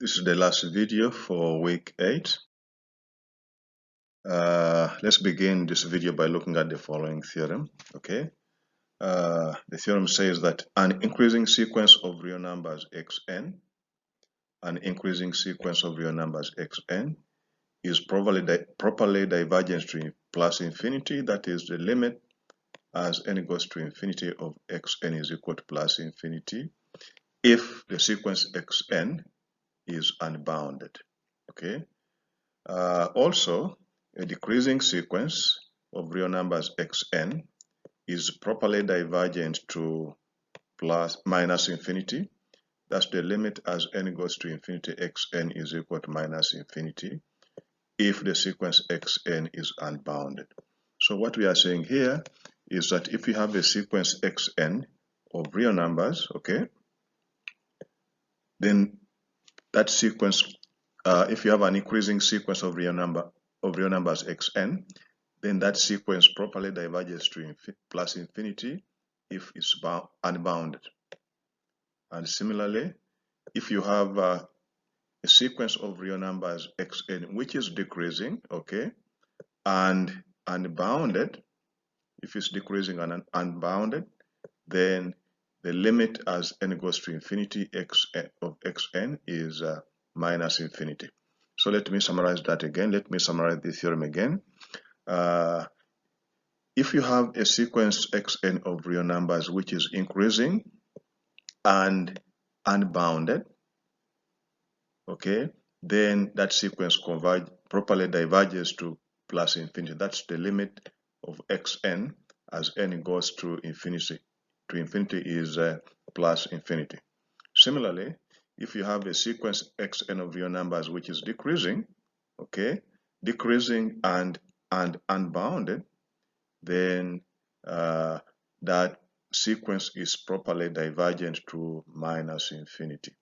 This is the last video for week 8. Let's begin this video by looking at the following theorem. Okay, the theorem says that an increasing sequence of real numbers xn, is properly divergent to plus infinity. That is, the limit as n goes to infinity of xn is equal to plus infinity if the sequence xn is unbounded. Okay. Also, a decreasing sequence of real numbers xn is properly divergent to minus infinity. That's the limit as n goes to infinity xn is equal to minus infinity if the sequence xn is unbounded. So what we are saying here is that if you have a sequence xn of real numbers, okay, then that sequence, if you have an increasing sequence of real numbers xn, then that sequence properly diverges to plus infinity if it's unbounded. And similarly, if you have a sequence of real numbers xn which is decreasing, okay, and unbounded, if it's decreasing and unbounded, then the limit as n goes to infinity of xn is minus infinity. So let me summarize that again. Let me summarize the theorem again. If you have a sequence xn of real numbers which is increasing and unbounded, okay, then that sequence properly diverges to plus infinity. That's the limit of xn as n goes to infinity. To infinity is plus infinity. Similarly, if you have a sequence xn of real numbers which is decreasing, okay, decreasing and unbounded, then that sequence is properly divergent to minus infinity.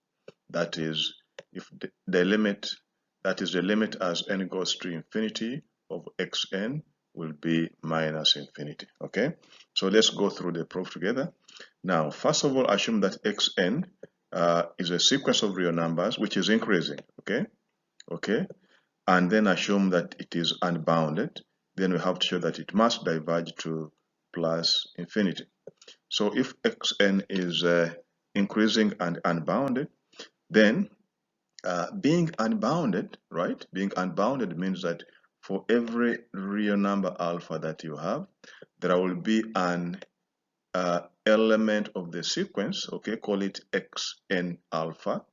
That is, if the limit, that is the limit as n goes to infinity of xn will be minus infinity. Okay, so let's go through the proof together. Now, first of all, assume that xn is a sequence of real numbers which is increasing. Okay, and then assume that it is unbounded. Then we have to show that it must diverge to plus infinity. So if xn is increasing and unbounded, then being unbounded, right? Being unbounded means that for every real number alpha that you have, there will be an element of the sequence, okay, call it xn alpha,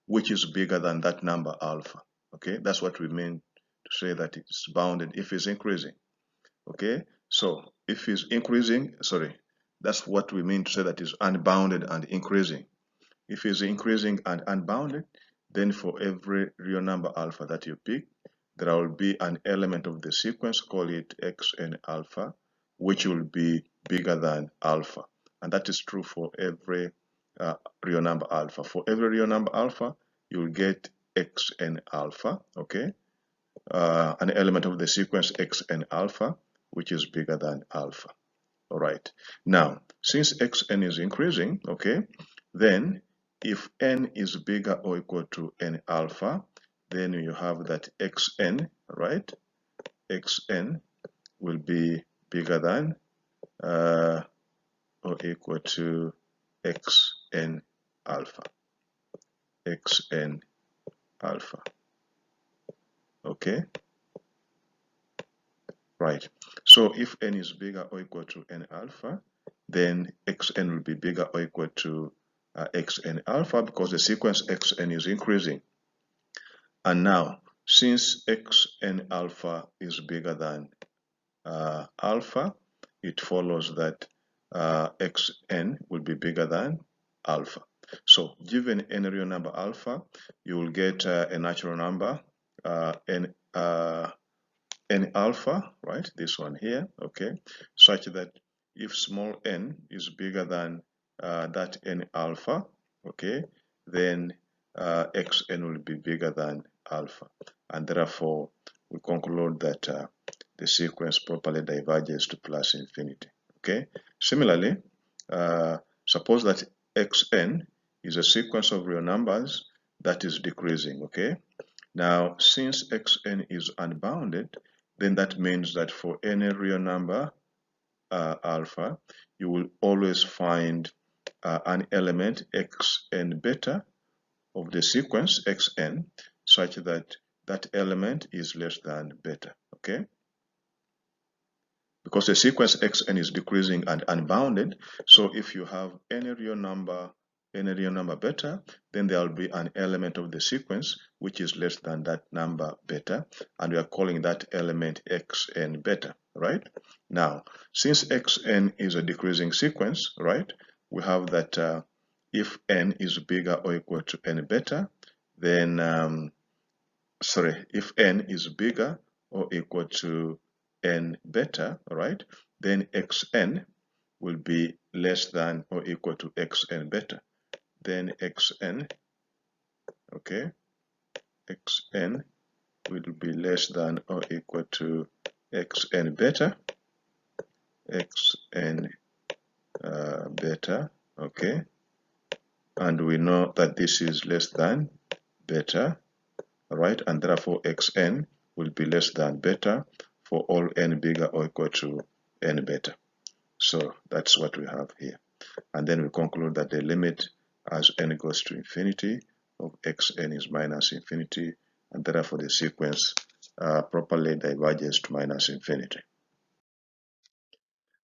which is bigger than that number alpha. Okay, that's what we mean to say that it's bounded if it's increasing. Okay, so if it's increasing, sorry, that's what we mean to say that it's unbounded and increasing. If it's increasing and unbounded, then for every real number alpha that you pick, there will be an element of the sequence, call it xn alpha, which will be bigger than alpha. And that is true for every real number alpha. For every real number alpha, you will get xn alpha, okay? An element of the sequence xn alpha, which is bigger than alpha. All right. Now, since xn is increasing, okay, then if n is bigger or equal to n alpha, then you have that xn, right? Xn will be bigger than or equal to xn alpha. Xn alpha. Okay. Right. So if n is bigger or equal to n alpha, then xn will be bigger or equal to xn alpha because the sequence xn is increasing. And now, since xn alpha is bigger than alpha, it follows that xn will be bigger than alpha. So given any real number alpha, you will get a natural number n alpha, right? This one here, okay, such that if small n is bigger than that n alpha, okay, then xn will be bigger than alpha, and therefore we conclude that the sequence properly diverges to plus infinity. Okay. Similarly, suppose that xn is a sequence of real numbers that is decreasing. Okay, now since xn is unbounded, then that means that for any real number alpha, you will always find an element xn beta of the sequence xn such that that element is less than beta. Okay, because the sequence xn is decreasing and unbounded, so if you have any real number beta, then there will be an element of the sequence which is less than that number beta, and we are calling that element xn beta, right? Now, since xn is a decreasing sequence, right, we have that if n is bigger or equal to n beta, then if n is bigger or equal to n beta, right, then xn will be less than or equal to xn beta. Then xn, okay, xn will be less than or equal to xn beta, xn beta, okay, and we know that this is less than beta, right, and therefore xn will be less than beta for all n bigger or equal to n beta. So that's what we have here. And then we conclude that the limit as n goes to infinity of xn is minus infinity, and therefore the sequence properly diverges to minus infinity.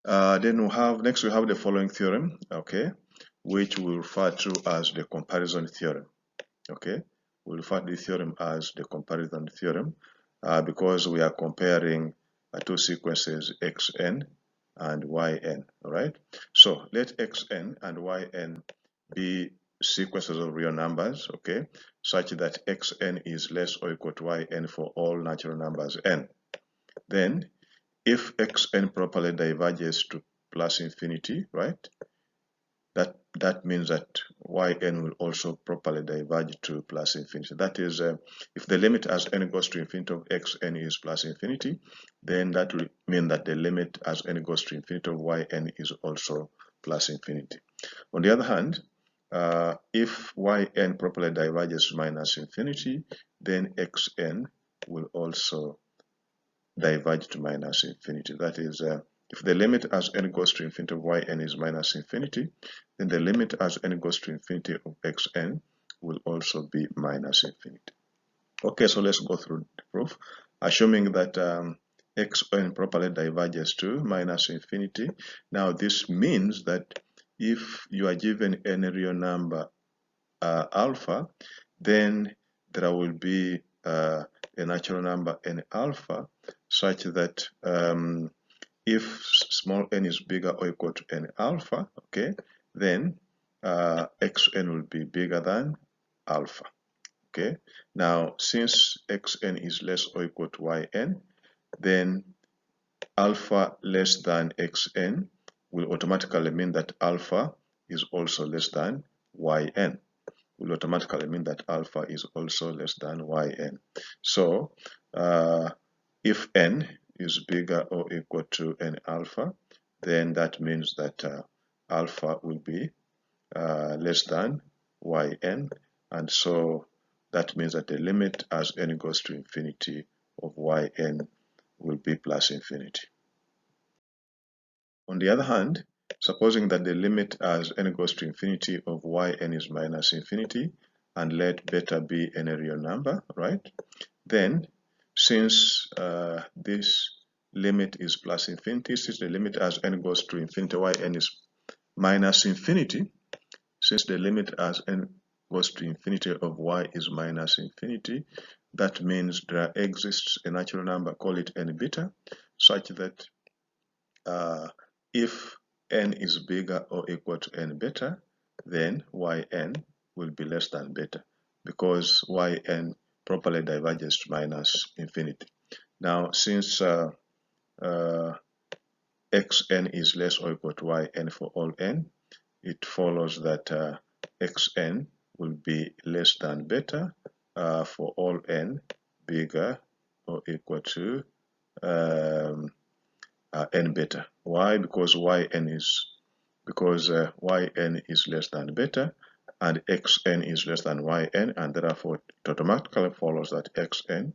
Then we have the following theorem, okay, which we refer to as the comparison theorem. Okay, we'll refer to the theorem as the comparison theorem because we are comparing two sequences xn and yn. All right, so let xn and yn be sequences of real numbers, okay, such that xn is less or equal to yn for all natural numbers n. Then if xn properly diverges to plus infinity, right, that means that yn will also properly diverge to plus infinity. That is, if the limit as n goes to infinity of xn is plus infinity, then that will mean that the limit as n goes to infinity of yn is also plus infinity. On the other hand, if yn properly diverges to minus infinity, then xn will also diverge to minus infinity. That is, if the limit as n goes to infinity of yn is minus infinity, then the limit as n goes to infinity of xn will also be minus infinity. Okay, so let's go through the proof. Assuming that xn properly diverges to minus infinity, now this means that if you are given any real number alpha, then there will be a natural number n alpha such that if small n is bigger or equal to n alpha, okay, then xn will be bigger than alpha. Okay, now since xn is less or equal to yn, then alpha less than xn will automatically mean that alpha is also less than yn. Will automatically mean that alpha is also less than yn. So if n is bigger or equal to n alpha, then that means that alpha will be less than yn, and so that means that the limit as n goes to infinity of yn will be plus infinity. On the other hand, supposing that the limit as n goes to infinity of yn is minus infinity, and let beta be any real number, right? Then, since this limit is plus infinity, since the limit as n goes to infinity yn is minus infinity, since the limit as n goes to infinity of y is minus infinity, that means there exists a natural number, call it n beta, such that if n is bigger or equal to n beta, then yn will be less than beta, because yn properly diverges to minus infinity. Now, since xn is less or equal to yn for all n, it follows that xn will be less than beta for all n bigger or equal to n beta. Why? Because yn is less than beta, and xn is less than yn, and therefore it automatically follows that xn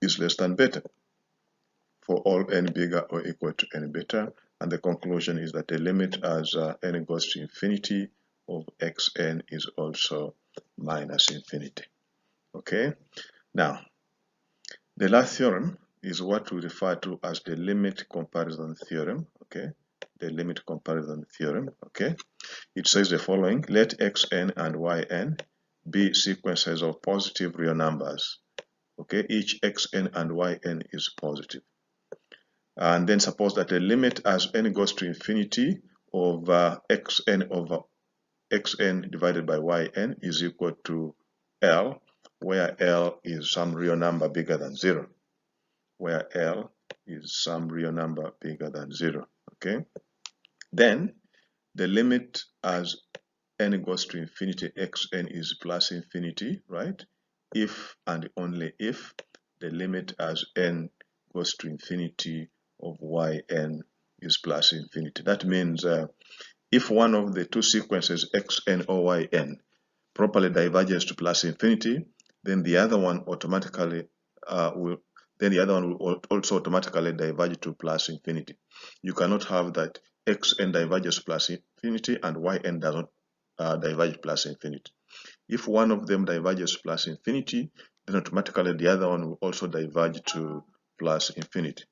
is less than beta for all n bigger or equal to n beta, and the conclusion is that the limit as n goes to infinity of xn is also minus infinity. Okay, now the last theorem is what we refer to as the limit comparison theorem. Okay, the limit comparison theorem. Okay, it says the following: let xn and yn be sequences of positive real numbers. Okay, each xn and yn is positive. And then suppose that the limit as n goes to infinity of xn over xn divided by yn is equal to L, where L is some real number bigger than 0. Where L is some real number bigger than 0. Okay? Then the limit as n goes to infinity xn is plus infinity, right? If and only if the limit as n goes to infinity of yn is plus infinity. That means if one of the two sequences xn or yn properly diverges to plus infinity, then the other one automatically will also automatically diverge to plus infinity. You cannot have that xn diverges plus infinity and yn does not diverge plus infinity. If one of them diverges plus infinity, then automatically the other one will also diverge to plus infinity.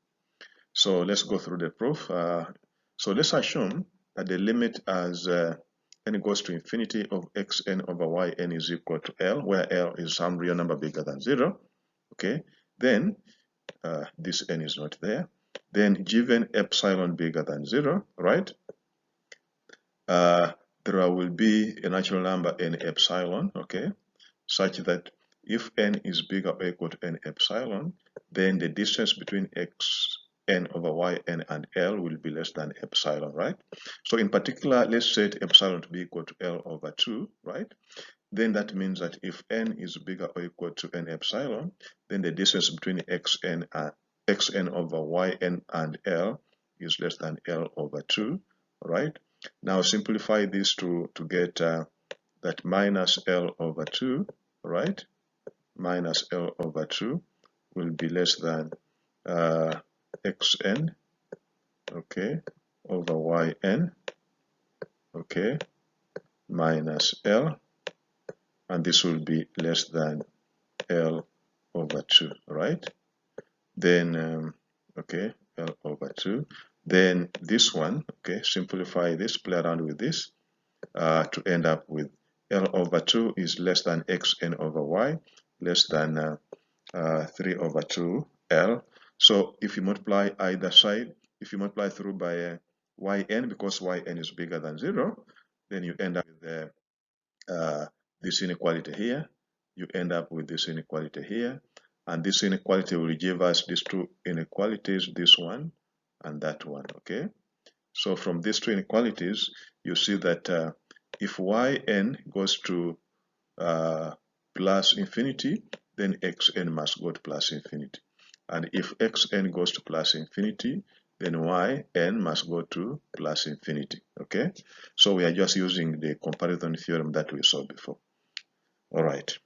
So let's go through the proof. So let's assume that the limit as n goes to infinity of xn over yn is equal to L, where L is some real number bigger than 0. Okay, then this n is not there. Then given epsilon bigger than 0, right? There will be a natural number n epsilon, okay, such that if n is bigger or equal to n epsilon, then the distance between xn over yn and L will be less than epsilon, right? So in particular, let's set epsilon to be equal to L over 2, right? Then that means that if n is bigger or equal to n epsilon, then the distance between xn over yn and L is less than L over 2, right? Now simplify this to get that minus L over 2, right? Minus L over 2 will be less than xn, okay, over yn, okay, minus L, and this will be less than L over 2, right? Then, okay, L over 2. Then this one, okay, simplify this, play around with this to end up with L over 2 is less than xn over y, less than 3 over 2 L. So if you multiply either side, if you multiply through by yn, because yn is bigger than 0, then you end up with this inequality here. You end up with this inequality here. And this inequality will give us these two inequalities, this one and that one, okay? So from these two inequalities, you see that if yn goes to plus infinity, then xn must go to plus infinity. And if xn goes to plus infinity, then yn must go to plus infinity, okay? So we are just using the comparison theorem that we saw before. All right.